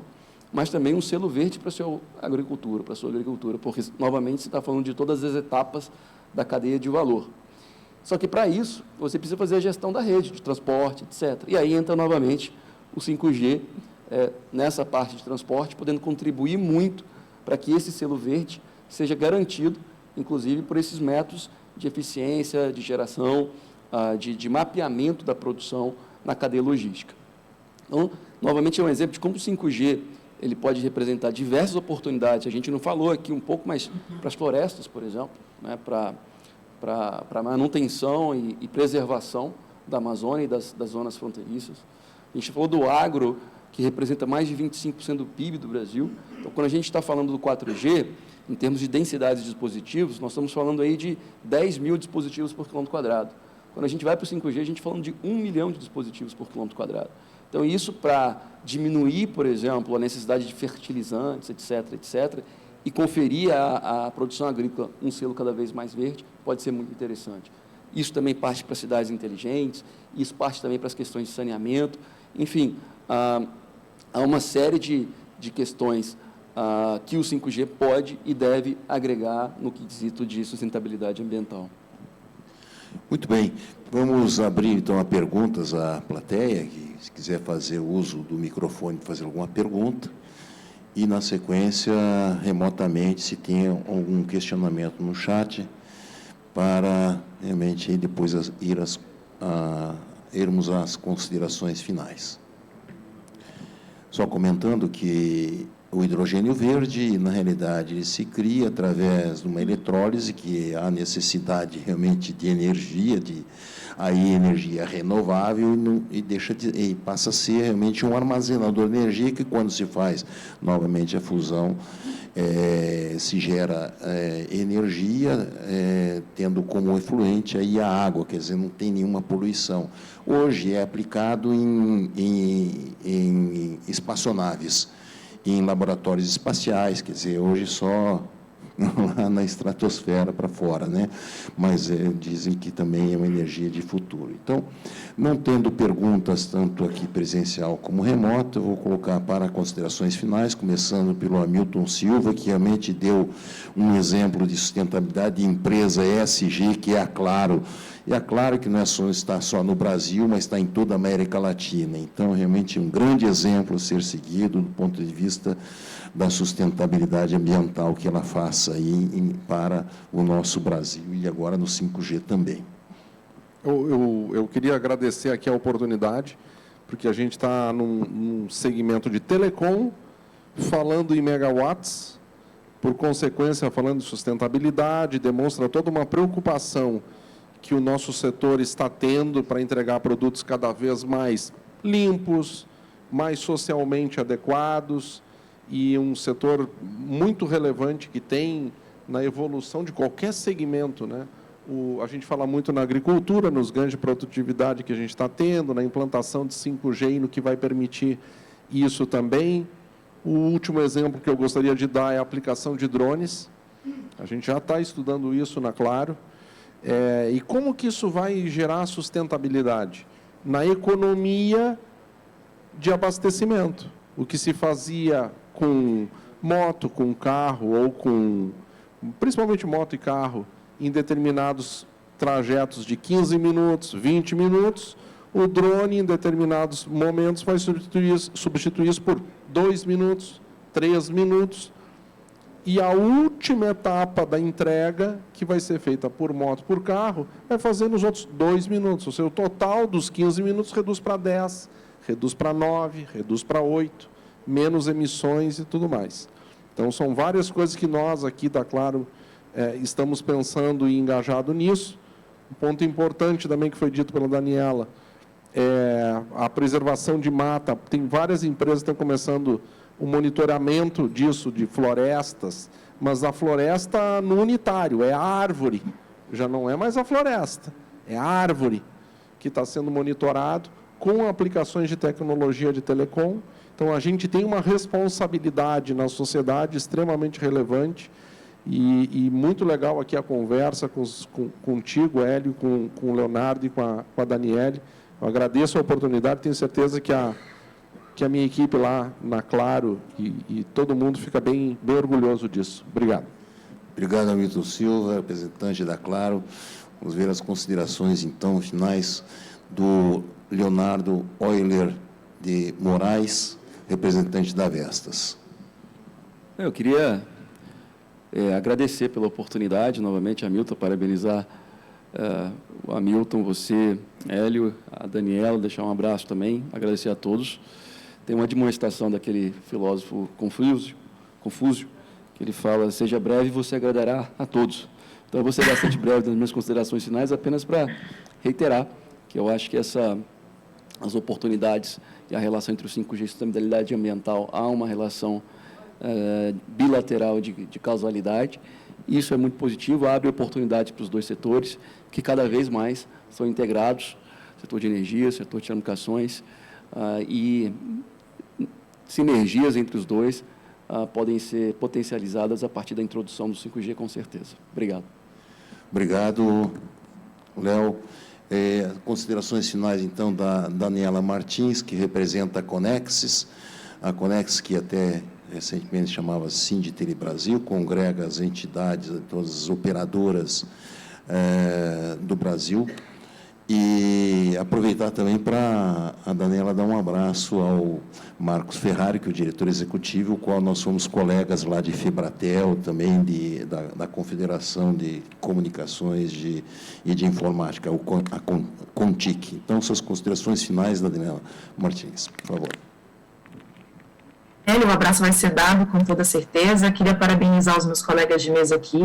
mas também um selo verde para a sua agricultura, porque, novamente, você está falando de todas as etapas da cadeia de valor. Só que, para isso, você precisa fazer a gestão da rede, de transporte, etc. E aí entra, novamente, o 5G nessa parte de transporte, podendo contribuir muito para que esse selo verde seja garantido, inclusive, por esses métodos de eficiência, de geração, de mapeamento da produção na cadeia logística. Então, novamente, é um exemplo de como o 5G ele pode representar diversas oportunidades. A gente não falou aqui um pouco, mas para as florestas, por exemplo, né, para a manutenção e preservação da Amazônia e das zonas fronteiriças. A gente falou do agro, que representa mais de 25% do PIB do Brasil. Então, quando a gente está falando do 4G, em termos de densidade de dispositivos, nós estamos falando aí de 10 mil dispositivos por quilômetro quadrado. Quando a gente vai para o 5G, a gente está falando de 1 milhão de dispositivos por quilômetro quadrado. Então, isso para diminuir, por exemplo, a necessidade de fertilizantes, etc., e conferir à produção agrícola um selo cada vez mais verde, pode ser muito interessante. Isso também parte para cidades inteligentes, isso parte também para as questões de saneamento, enfim, há uma série de questões que o 5G pode e deve agregar no quesito de sustentabilidade ambiental.
Muito bem. Vamos abrir, então, a perguntas à plateia, que, se quiser fazer uso do microfone, fazer alguma pergunta. E, na sequência, remotamente, se tem algum questionamento no chat, para, realmente, depois irmos às considerações finais. Só comentando que o hidrogênio verde, na realidade, ele se cria através de uma eletrólise, que há necessidade realmente de energia, aí energia renovável, e passa a ser realmente um armazenador de energia, que quando se faz novamente a fusão, se gera energia, tendo como efluente aí a água, quer dizer, não tem nenhuma poluição. Hoje é aplicado em espaçonaves, em laboratórios espaciais, quer dizer, hoje só lá na estratosfera para fora, né? Mas dizem que também é uma energia de futuro. Então, não tendo perguntas tanto aqui presencial como remota, eu vou colocar para considerações finais, começando pelo Hamilton Silva, que realmente deu um exemplo de sustentabilidade de empresa ESG, que é a Claro. E é claro que não está só no Brasil, mas está em toda a América Latina. Então, realmente, um grande exemplo a ser seguido do ponto de vista da sustentabilidade ambiental que ela faça aí para o nosso Brasil e agora no 5G também.
Eu queria agradecer aqui a oportunidade, porque a gente está num segmento de telecom, falando em megawatts, por consequência, falando de sustentabilidade, demonstra toda uma preocupação que o nosso setor está tendo para entregar produtos cada vez mais limpos, mais socialmente adequados, e um setor muito relevante que tem na evolução de qualquer segmento, né? A gente fala muito na agricultura, nos ganhos de produtividade que a gente está tendo, na implantação de 5G, no que vai permitir isso também. O último exemplo que eu gostaria de dar é a aplicação de drones. A gente já está estudando isso na Claro. E como que isso vai gerar sustentabilidade? Na economia de abastecimento. O que se fazia com moto, com carro, ou principalmente moto e carro, em determinados trajetos de 15 minutos, 20 minutos, o drone, em determinados momentos, vai substituir isso por 2 minutos, 3 minutos, e a última etapa da entrega, que vai ser feita por moto, por carro, vai fazer nos outros 2 minutos. Ou seja, o total dos 15 minutos reduz para 10, reduz para 9, reduz para 8, menos emissões e tudo mais. Então, são várias coisas que nós aqui da Claro estamos pensando e engajado nisso. Um ponto importante também que foi dito pela Daniela, a preservação de mata. Tem várias empresas que estão começando o monitoramento disso, de florestas, mas a floresta no unitário, é a árvore, já não é mais a floresta, é a árvore que está sendo monitorado com aplicações de tecnologia de telecom. Então, a gente tem uma responsabilidade na sociedade extremamente relevante e muito legal aqui a conversa contigo, Hélio, com o Leonardo e com a Daniele. Eu agradeço a oportunidade, tenho certeza que a minha equipe lá na Claro e todo mundo fica bem orgulhoso disso. Obrigado.
Obrigado, Hamilton Silva, representante da Claro. Vamos ver as considerações, então, finais do Leonardo Euler de Moraes, representante da Vestas.
Eu queria agradecer pela oportunidade, novamente, Hamilton, parabenizar o Hamilton, você, Hélio, a Daniela, deixar um abraço também, agradecer a todos. Tem uma demonstração daquele filósofo Confúcio, que ele fala, seja breve e você agradará a todos. Então, eu vou ser bastante breve nas minhas considerações finais, apenas para reiterar que eu acho que as oportunidades e a relação entre o 5G e a sustentabilidade ambiental, há uma relação bilateral de causalidade. Isso é muito positivo, abre oportunidades para os dois setores, que cada vez mais são integrados, setor de energia, setor de telecomunicações, e sinergias entre os dois podem ser potencializadas a partir da introdução do 5G, com certeza. Obrigado.
Obrigado, Léo. Considerações finais, então, da Daniela Martins, que representa a Conexis. A Conexis, que até recentemente chamava Sinditele Brasil, congrega as entidades, todas as operadoras do Brasil. E aproveitar também para a Daniela dar um abraço ao Marcos Ferrari, que é o diretor executivo, o qual nós somos colegas lá de Fibratel, também da Confederação de Comunicações e de Informática, a CONTIC. Então, suas considerações finais, Daniela Martins, por favor.
O abraço vai ser dado, com toda certeza. Queria parabenizar os meus colegas de mesa aqui.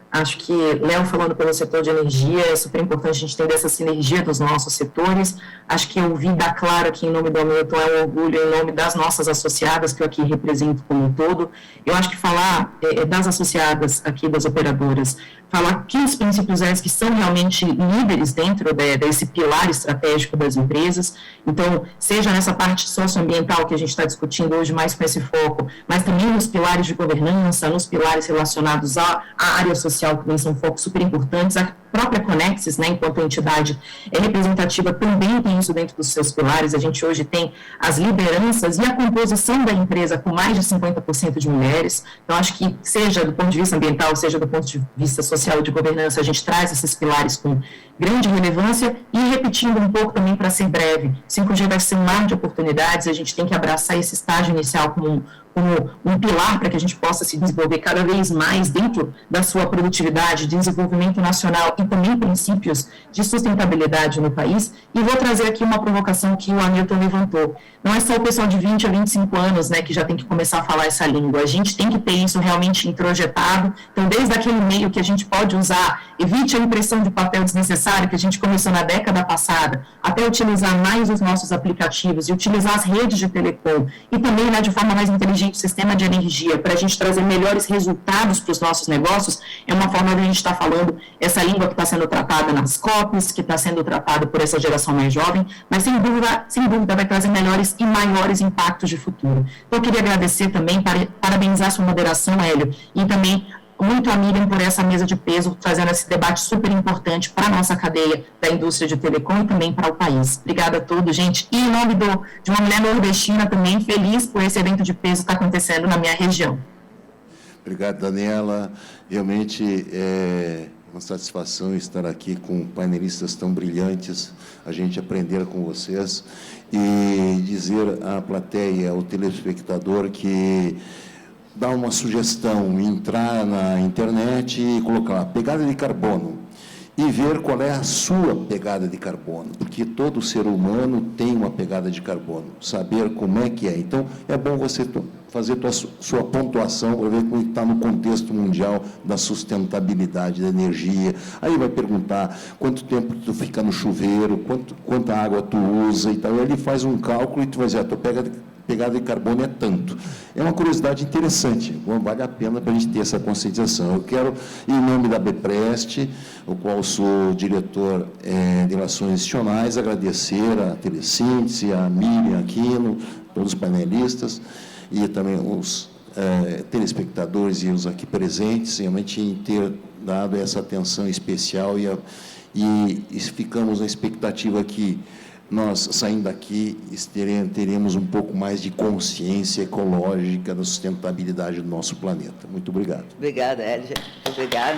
Acho que Léo falando pelo setor de energia, é super importante a gente entender essa sinergia dos nossos setores. Acho que ouvir da Claro aqui em nome do Hamilton é um orgulho em nome das nossas associadas, que eu aqui represento como um todo. Eu acho que falar das associadas aqui, das operadoras, falar que os princípios éticos que são realmente líderes dentro desse pilar estratégico das empresas. Então, seja nessa parte socioambiental que a gente está discutindo hoje mais com esse foco, mas também nos pilares de governança, nos pilares relacionados à área social, que também são focos super importantes. A própria Conexis, enquanto entidade representativa, também tem isso dentro dos seus pilares. A gente hoje tem as lideranças e a composição da empresa com mais de 50% de mulheres. Então, acho que, seja do ponto de vista ambiental, seja do ponto de vista social e de governança, a gente traz esses pilares com grande relevância. E repetindo um pouco também, para ser breve, 5G vai ser um mar de oportunidades, a gente tem que abraçar esse estágio inicial como um pilar para que a gente possa se desenvolver cada vez mais dentro da sua produtividade, desenvolvimento nacional e também princípios de sustentabilidade no país. E vou trazer aqui uma provocação que o Hamilton levantou. Não é só o pessoal de 20 a 25 anos, que já tem que começar a falar essa língua. A gente tem que ter isso realmente introjetado. Então, desde aquele meio que a gente pode usar, evite a impressão de papel desnecessário que a gente começou na década passada, até utilizar mais os nossos aplicativos e utilizar as redes de telecom e também, de forma mais inteligente, o sistema de energia, para a gente trazer melhores resultados para os nossos negócios. É uma forma de a gente estar falando essa língua que está sendo tratada nas COPs, que está sendo tratada por essa geração mais jovem, mas sem dúvida vai trazer melhores e maiores impactos de futuro. Então, eu queria agradecer também, parabenizar a sua moderação, Hélio, e também muito a Miriam por essa mesa de peso, trazendo esse debate super importante para a nossa cadeia da indústria de telecom e também para o país. Obrigada a todos, gente. E em nome de uma mulher nordestina também, feliz por esse evento de peso estar acontecendo na minha região.
Obrigado, Daniela. Realmente é uma satisfação estar aqui com painelistas tão brilhantes, a gente aprender com vocês e dizer à plateia, ao telespectador, que dá uma sugestão, entrar na internet e colocar lá, pegada de carbono, e ver qual é a sua pegada de carbono, porque todo ser humano tem uma pegada de carbono, saber como é que é. Então, é bom você fazer sua pontuação para ver como está no contexto mundial da sustentabilidade da energia. Aí vai perguntar quanto tempo tu fica no chuveiro, quanta água tu usa e tal. Aí ele faz um cálculo e tu vai dizer, a tua pegada de carbono é tanto. É uma curiosidade interessante, vale a pena para a gente ter essa conscientização. Eu quero, em nome da BEPREST, o qual sou diretor de Relações Institucionais, agradecer a Telesíntese, a Miriam Aquino, todos os painelistas, e também os telespectadores e os aqui presentes, realmente em ter dado essa atenção especial e ficamos na expectativa que nós, saindo daqui, teremos um pouco mais de consciência ecológica da sustentabilidade do nosso planeta. Muito obrigado.
Obrigada, Hélio. Obrigada.